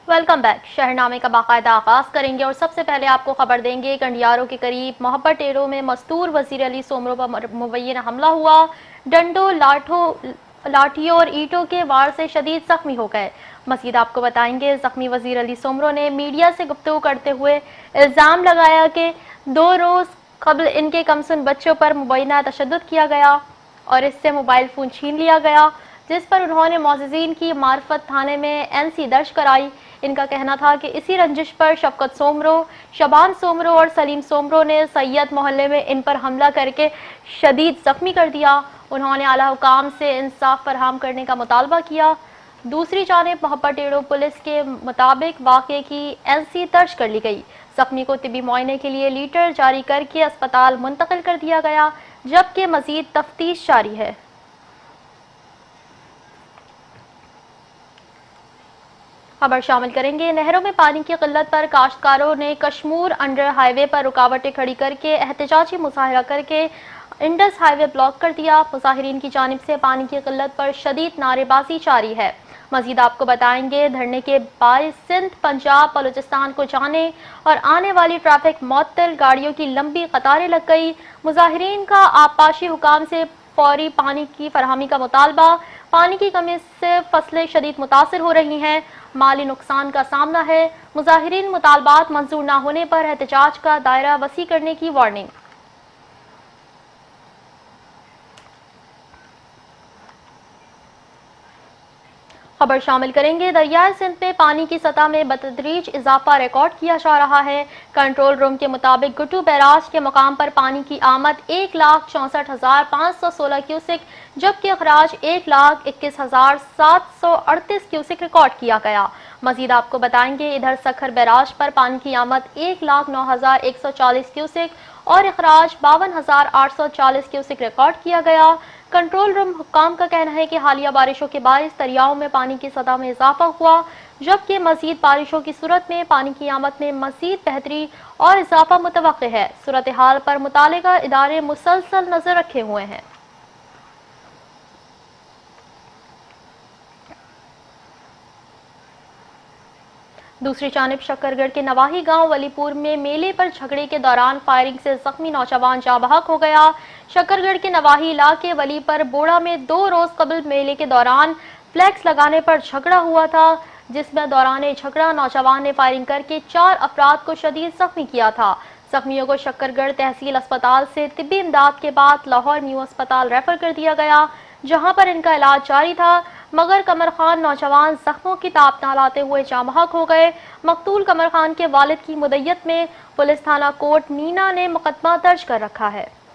Welcome back. शहरनामे का बाकायदा आगाज करेंगे और सबसे पहले आपको खबर देंगे कंडियारों के करीब मोहब्बत टेरो में मस्तूर वजीर अली सोमरो पर मुबैना हमला हुआ। डंडों लाठियों और ईंटों के वार से शदीद जख्मी हो गए। मजीद आपको बताएंगे जख्मी वजीर अली सोमरो ने मीडिया से गुफ्तगू करते हुए इल्ज़ाम लगाया कि 2 रोज़ कबल इनके कमसिन बच्चों पर मुबैना तशद्दुद किया गया और इससे मोबाइल फ़ोन छीन लिया गया, जिस पर उन्होंने मोअज़्ज़िज़ीन की मार्फत थाने में NC दर्ज कराई। इनका कहना था कि इसी रंजिश पर शफकत सोमरो, शबान सोमरो और सलीम सोमरो ने सैयद मोहल्ले में इन पर हमला करके शदीद जख्मी कर दिया। उन्होंने आला हुकाम से इंसाफ फरहम करने का मुतालबा किया। दूसरी जानिब मोहब्बत टेड़ो पुलिस के मुताबिक वाक़े की NC दर्ज कर ली गई। जख्मी को तिबी मुआयने के लिए लीटर जारी करके अस्पताल मुंतकिल कर दिया गया, जबकि मजीद तफ्तीश जारी है। खबर शामिल करेंगे। नहरों में पानी की किल्लत पर काश्तकारों ने कश्मूर अंडर हाईवे पर रुकावटें खड़ी करके एहतजाजी मुजाहरा करके इंडस हाईवे ब्लॉक कर दिया। मुजाहिरीन की जानिब से पानी की किल्लत पर शदीद नारेबाजी जारी है। मजीद आपको बताएंगे धरने के बायस सिंध, पंजाब, बलूचिस्तान को जाने और आने वाली ट्रैफिक मुअत्तल, गाड़ियों की लंबी कतारें लग गई। मुजाहिरीन का आबपाशी हुकाम से फौरी पानी की फरहमी का मुतालबा। पानी की कमी से फसलें शदीद मुतासर हो रही हैं, माली नुकसान का सामना है। मुजाहिरीन मुतालबात मंजूर न होने पर एहतजाज का दायरा वसी करने की वार्निंग। खबर शामिल करेंगे। दरियाए सिंध में पानी की सतह में बतदरीज इजाफा रिकॉर्ड किया जा रहा है। कंट्रोल रूम के मुताबिक गुटू बैराज के मुकाम पर पानी की आमद 1,64,516 क्यूसिक, जबकि अखराज 1,21,738 क्यूसिक रिकॉर्ड किया गया। मजीद आपको बताएंगे इधर सखर बैराज पर पानी की आमद 1,09,140 क्यूसिक और अखराज 52,840 क्यूसिक रिकॉर्ड किया गया। कंट्रोल रूम हुक्काम का कहना है कि हालिया बारिशों के बायस दरियाओं में पानी की सतह में इजाफा हुआ, जबकि मजीद बारिशों की सूरत में पानी की आमद में मजीद बेहतरी और इजाफा मुतवक्के है। सूरत हाल पर मुतालिका इदारे मुसलसल नजर रखे हुए हैं। दूसरी जानिब शकरगढ़ के नवाही गांव वलीपुर में मेले पर झगड़े के दौरान फायरिंग से जख्मी नौजवान जाँ बहक हो गया। शकरगढ़ के नवाही इलाके वली पर बोड़ा में 2 रोज कबल मेले के दौरान फ्लैक्स लगाने पर झगड़ा हुआ था, जिसमें दौरान झगड़ा नौजवान ने फायरिंग करके 4 अफराद को शदीद जख्मी किया था। जख्मियों को शकरगढ़ तहसील अस्पताल से तिब्बी इमदाद के बाद लाहौर न्यू अस्पताल रेफर कर दिया गया, जहां पर इनका इलाज जारी था, मगर कमर खान नौजवान जख्मों की ताप न लाते हुए जाँ बहक हो गए। मकतूल कमर खान के वालिद की मुद्दत में पुलिस थाना कोट नीना ने मुकदमा दर्ज कर रखा है।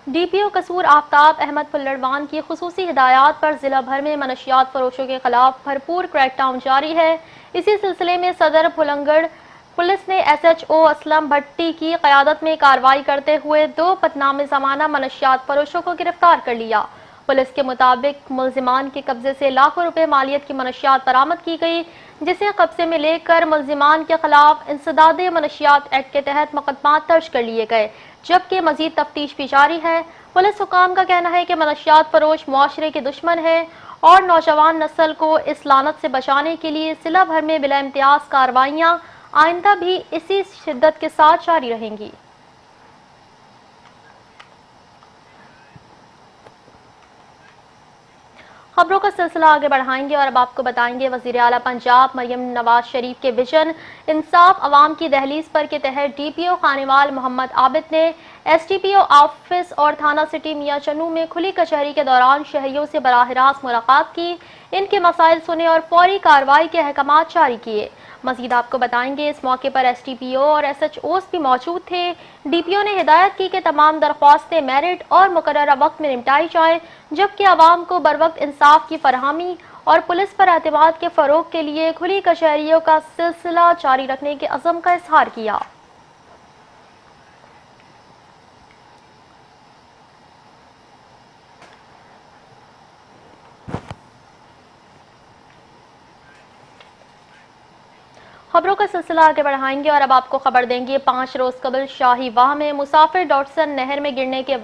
DPO कसूर आफ्ताब अहमद फुल्लड़वान की खुसूसी हिदायत पर जिला भर में मनशियात फरोशों के खिलाफ भरपूर क्रैकडाउन जारी है। इसी सिलसिले में सदर भुलंगड़ पुलिस ने SHO असलम भट्टी की क़यादत में कार्रवाई करते हुए 2 बदनाम ज़माना मनशियात फरोशों को गिरफ्तार कर लिया। पुलिस के मुताबिक मुल्जिमान के कब्जे से लाखों रुपए मालियत की मनशियात बरामद की गई, जिसे कब्जे में लेकर मुल्जिमान के खिलाफ इंसदाद मनशियात एक्ट के तहत मुकदमा दर्ज कर लिए गए, जबकि मजीद तफ्तीश भी जारी है। पुलिस हुकाम का कहना है कि मनशियात फरोश मुआशरे के दुश्मन है और नौजवान नस्ल को इस लानत से बचाने के लिए जिला भर में बिला इम्तियाज कार्रवाइयाँ आइंदा भी इसी शिद्दत के साथ जारी रहेंगी। खबरों का सिलसिला आगे बढ़ाएंगे और अब आपको बताएंगे वजीर आला पंजाब मरियम नवाज शरीफ के विजन इंसाफ अवाम की दहलीज पर के तहत DPO खानेवाल मोहम्मद आबिद ने SDPO ऑफिस और थाना सिटी मियां चन्नू में खुली कचहरी के दौरान शहरियों से बराह रास्त मुलाकात की, इनके मसाइल सुने और फौरी कार्रवाई के अहकामात जारी किए। मजीद आपको बताएंगे इस मौके पर SDPO और SHOs भी मौजूद थे। DPO ने हिदायत की कि तमाम दरख्वास्तें मेरिट और मुकर्ररा वक्त में निपटाई जाएं, जबकि आवाम को बर वक्त इंसाफ की फरहमी और पुलिस पर एतमाद के फरोग के लिए खुली कचहरियों का सिलसिला जारी रखने के अज़म का इजहार किया। خبروں کا سلسلہ آگے بڑھائیں گے اور اب آپ کو خبر دیں گے 5 روز قبل شاہی واہ میں مسافر ڈاٹسن نہر میں گرنے کے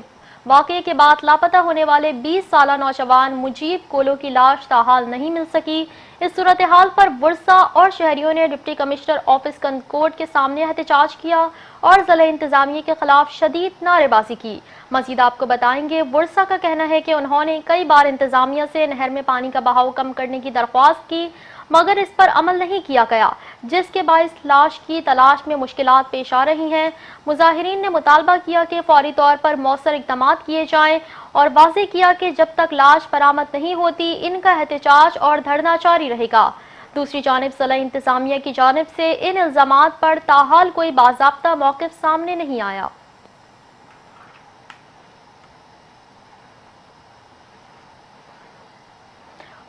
واقعے کے بعد لاپتہ ہونے والے 20 سالہ نوجوان مجیب کولو کی لاش تاحال نہیں مل سکی۔ اس صورتحال پر ورثا اور شہریوں نے ڈپٹی کمشنر آفس کنکوڈ کے سامنے احتجاج کیا اور ضلع انتظامیہ کے خلاف شدید نعرے بازی کی۔ مزید آپ کو بتائیں گے ورثا کا کہنا ہے کہ انہوں نے کئی بار انتظامیہ سے نہر میں پانی کا بہاؤ کم کرنے کی درخواست کی مگر اس پر عمل نہیں کیا گیا، جس کے باعث لاش کی تلاش میں مشکلات پیش آ رہی ہیں۔ مظاہرین نے مطالبہ کیا کہ فوری طور پر مؤثر اقدامات کیے جائیں اور واضح کیا کہ جب تک لاش برآمد نہیں ہوتی ان کا احتجاج اور دھرنا جاری رہے گا۔ دوسری جانب ضلع انتظامیہ کی جانب سے ان الزامات پر تاحال کوئی باضابطہ موقف سامنے نہیں آیا۔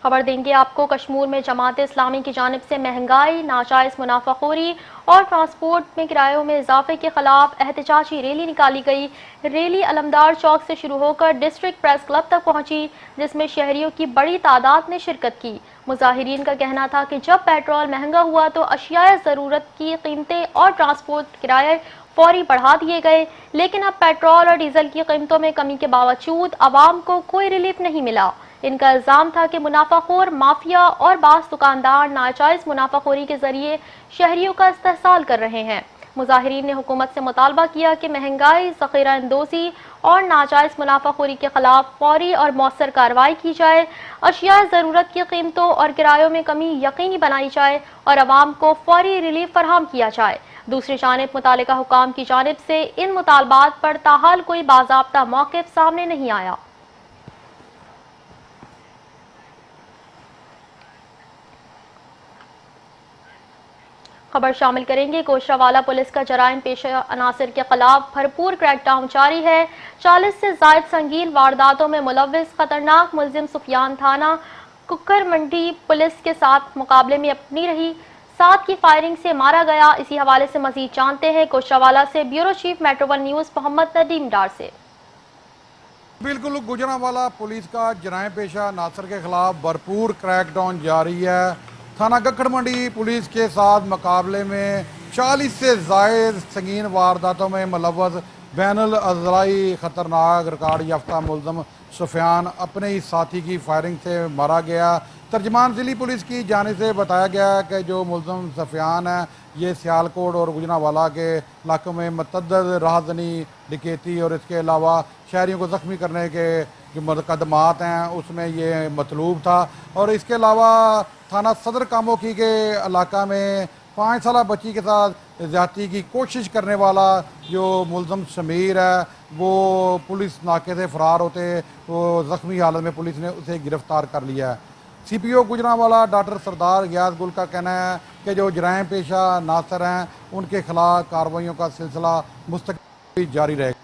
خبر دیں گے آپ کو کشمیر میں جماعت اسلامی کی جانب سے مہنگائی، ناجائز منافع خوری اور ٹرانسپورٹ میں کرایوں میں اضافے کے خلاف احتجاجی ریلی نکالی گئی۔ ریلی علمدار چوک سے شروع ہو کر ڈسٹرکٹ پریس کلب تک پہنچی، جس میں شہریوں کی بڑی تعداد نے شرکت کی۔ مظاہرین کا کہنا تھا کہ جب پیٹرول مہنگا ہوا تو اشیاء ضرورت کی قیمتیں اور ٹرانسپورٹ کرائے فوری بڑھا دیے گئے، لیکن اب پیٹرول اور ڈیزل کی قیمتوں میں کمی کے باوجود عوام کو کوئی ریلیف نہیں ملا۔ ان کا الزام تھا کہ منافع خور مافیا اور بعض دکاندار ناجائز منافع خوری کے ذریعے شہریوں کا استحصال کر رہے ہیں۔ مظاہرین نے حکومت سے مطالبہ کیا کہ مہنگائی، ذخیرہ اندوزی اور ناجائز منافع خوری کے خلاف فوری اور مؤثر کارروائی کی جائے، اشیاء ضرورت کی قیمتوں اور کرایوں میں کمی یقینی بنائی جائے اور عوام کو فوری ریلیف فراہم کیا جائے۔ دوسری جانب متعلقہ حکام کی جانب سے ان مطالبات پر تاحال کوئی باضابطہ موقف سامنے نہیں آیا۔ خبر شامل کریں گے کوشراوالا پولیس کا جرائم پیشہ عناصر کے خلاف بھرپور کریک ڈاؤن جاری ہے۔ 40 سے زائد سنگین وارداتوں میں ملوث خطرناک ملزم سفیان تھانہ ککر منڈی پولیس کے ساتھ مقابلے میں اپنی رہی 7 کی فائرنگ سے مارا گیا۔ اسی حوالے سے مزید جانتے ہیں کوشراوالا سے bureau chief Metro One News Muhammad Nadeem Dar سے۔ بالکل گجرانوالہ پولیس کا جرائم پیشہ عناصر کے خلاف بھرپور کریک ڈاؤن جاری ہے۔ تھانہ ککڑ منڈی پولیس کے ساتھ مقابلے میں 40 سے زائد سنگین وارداتوں میں ملوث بین الاضلاعی خطرناک ریکارڈ یافتہ ملزم سفیان اپنے ہی ساتھی کی فائرنگ سے مارا گیا۔ ترجمان ضلعی پولیس کی جانب سے بتایا گیا کہ جو ملزم سفیان ہے یہ سیالکوٹ اور گجرانوالہ کے علاقوں میں متعدد راہزنی، ڈکیتی اور اس کے علاوہ شہریوں کو زخمی کرنے کے جو مقدمات ہیں اس میں یہ مطلوب تھا۔ اور اس کے علاوہ تھانہ صدر کاموکی کے علاقہ میں 5 سالہ بچی کے ساتھ زیادتی کی کوشش کرنے والا جو ملزم شمیر ہے وہ پولیس ناکے سے فرار ہوتے وہ زخمی حالت میں پولیس نے اسے گرفتار کر لیا ہے۔ سی پی او گجرانوالہ ڈاکٹر سردار غیاث گل کا کہنا ہے کہ جو جرائم پیشہ عناصر ہیں ان کے خلاف کارروائیوں کا سلسلہ مستقل جاری رہے گا۔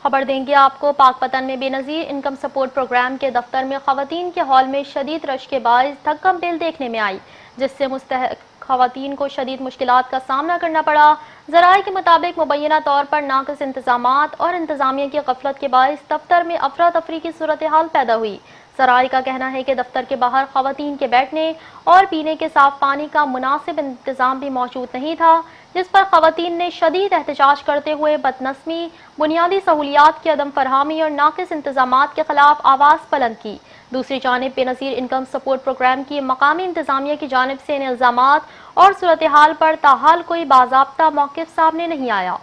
خبر دیں گے آپ کو پاک پتن میں بے نظیر انکم سپورٹ پروگرام کے دفتر میں خواتین کے ہال میں شدید رش کے باعث دھکم بیل دیکھنے میں آئی، جس سے مستحق خواتین کو شدید مشکلات کا سامنا کرنا پڑا۔ ذرائع کے مطابق مبینہ طور پر ناقص انتظامات اور انتظامیہ کی غفلت کے باعث دفتر میں افراتفری کی صورتحال پیدا ہوئی۔ ذرائع کا کہنا ہے کہ دفتر کے باہر خواتین کے بیٹھنے اور پینے کے صاف پانی کا مناسب انتظام بھی موجود نہیں تھا، جس پر خواتین نے شدید احتجاج کرتے ہوئے بدنظمی، بنیادی سہولیات کی عدم فراہمی اور ناقص انتظامات کے خلاف آواز بلند کی۔ دوسری جانب بے نظیر انکم سپورٹ پروگرام کی مقامی انتظامیہ کی جانب سے ان الزامات اور صورتحال پر تاحال کوئی باضابطہ موقف سامنے نہیں آیا۔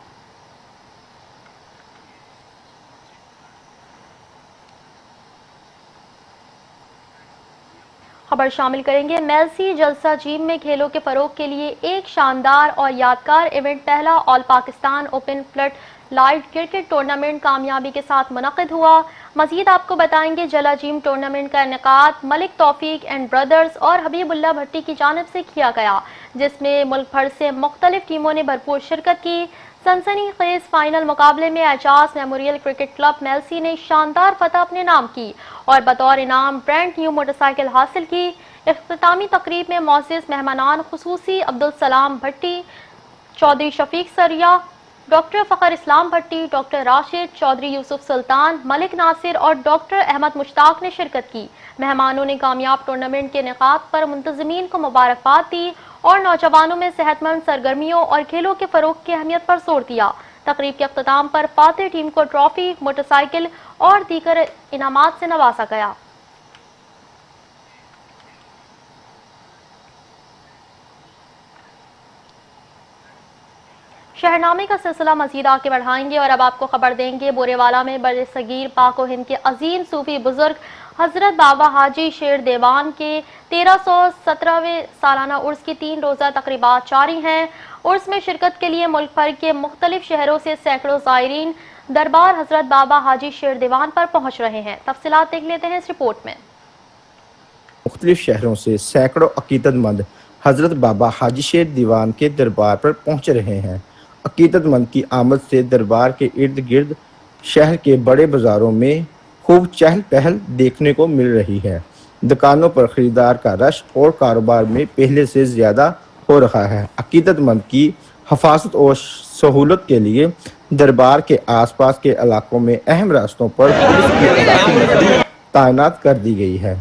خبر شامل کریں گے میلسی جلسہ جیم میں کھیلوں کے فروغ کے لیے ایک شاندار اور یادگار ایونٹ پہلا all Pakistan open floodlight cricket tournament کامیابی کے ساتھ منعقد ہوا۔ مزید آپ کو بتائیں گے جلا جیم ٹورنامنٹ کا انعقاد ملک توفیق اینڈ برادرز اور حبیب اللہ بھٹی کی جانب سے کیا گیا، جس میں ملک بھر سے مختلف ٹیموں نے بھرپور شرکت کی۔ سنسنی خیز فائنل مقابلے میں اعجاز میموریل کرکٹ کلب میلسی نے شاندار فتح اپنے نام کی اور بطور انعام برانڈ نیو موٹر سائیکل حاصل کی۔ اختتامی تقریب میں معزز مہمانان خصوصی عبدالسلام بھٹی، چودھری شفیق سریا، डॉक्टर फ़खर इस्लाम भट्टी, डॉक्टर राशिद, चौधरी यूसुफ सुल्तान, मलिक नासिर और डॉक्टर अहमद मुश्ताक ने शिरकत की। मेहमानों ने कामयाब टूर्नामेंट के इनेकाद पर मुंतज़मीन को मुबारकबाद दी और नौजवानों में सेहतमंद सरगर्मियों और खेलों के फ़रोग़ की अहमियत पर जोर दिया। तकरीब के अख्ताम पर फातेह टीम को ट्रॉफी, मोटरसाइकिल और दीगर इनामात से नवाजा गया। शहरनामे का सिलसिला मजीद आगे बढ़ाएंगे और अब आपको खबर देंगे बोरेवाला में बड़े सगीर पाक व हिंद के अजीम सूफी बुजुर्ग हजरत बाबा हाजी शेर देवान के 1317वें सालाना उर्स की 3 रोज़ा तकरीबात जारी हैं। उर्स में शिरकत के लिए मुल्क भर के मुख्तलिफ शहरों से सैकड़ों ज़ायरीन दरबार हजरत बाबा हाजी शेर देवान पर पहुँच रहे हैं। तफसीलात देख लेते हैं इस रिपोर्ट में। मुख्तलिफ शहरों से सैकड़ों अकीदतमंद हजरत बाबा हाजी शेर दीवान के दरबार पर पहुंच रहे हैं। अकीदतमंद की आमद से दरबार के इर्द गिर्द शहर के बड़े बाजारों में खूब चहल पहल देखने को मिल रही है। दुकानों पर खरीदार का रश और कारोबार में पहले से ज़्यादा हो रहा है। अकीदतमंद की हफाजत और सहूलत के लिए दरबार के आसपास के इलाकों में अहम रास्तों पर पुलिस की इलाकी नफरी तैनात कर दी गई है।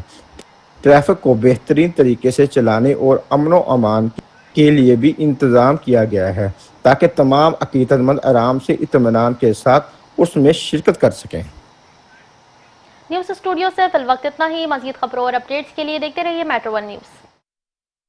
ट्रैफिक को बेहतरीन तरीके से चलाने और अमन व अमान के लिए भी इंतज़ाम किया गया है ताकि तमाम अकीदतमंद आराम से इत्मीनान के साथ उसमें शिरकत कर सकें। न्यूज़ स्टूडियो से फिल वक्त इतना ही। मज़ीद खबरों और अपडेट्स के लिए देखते रहिए मेट्रो 1 न्यूज़।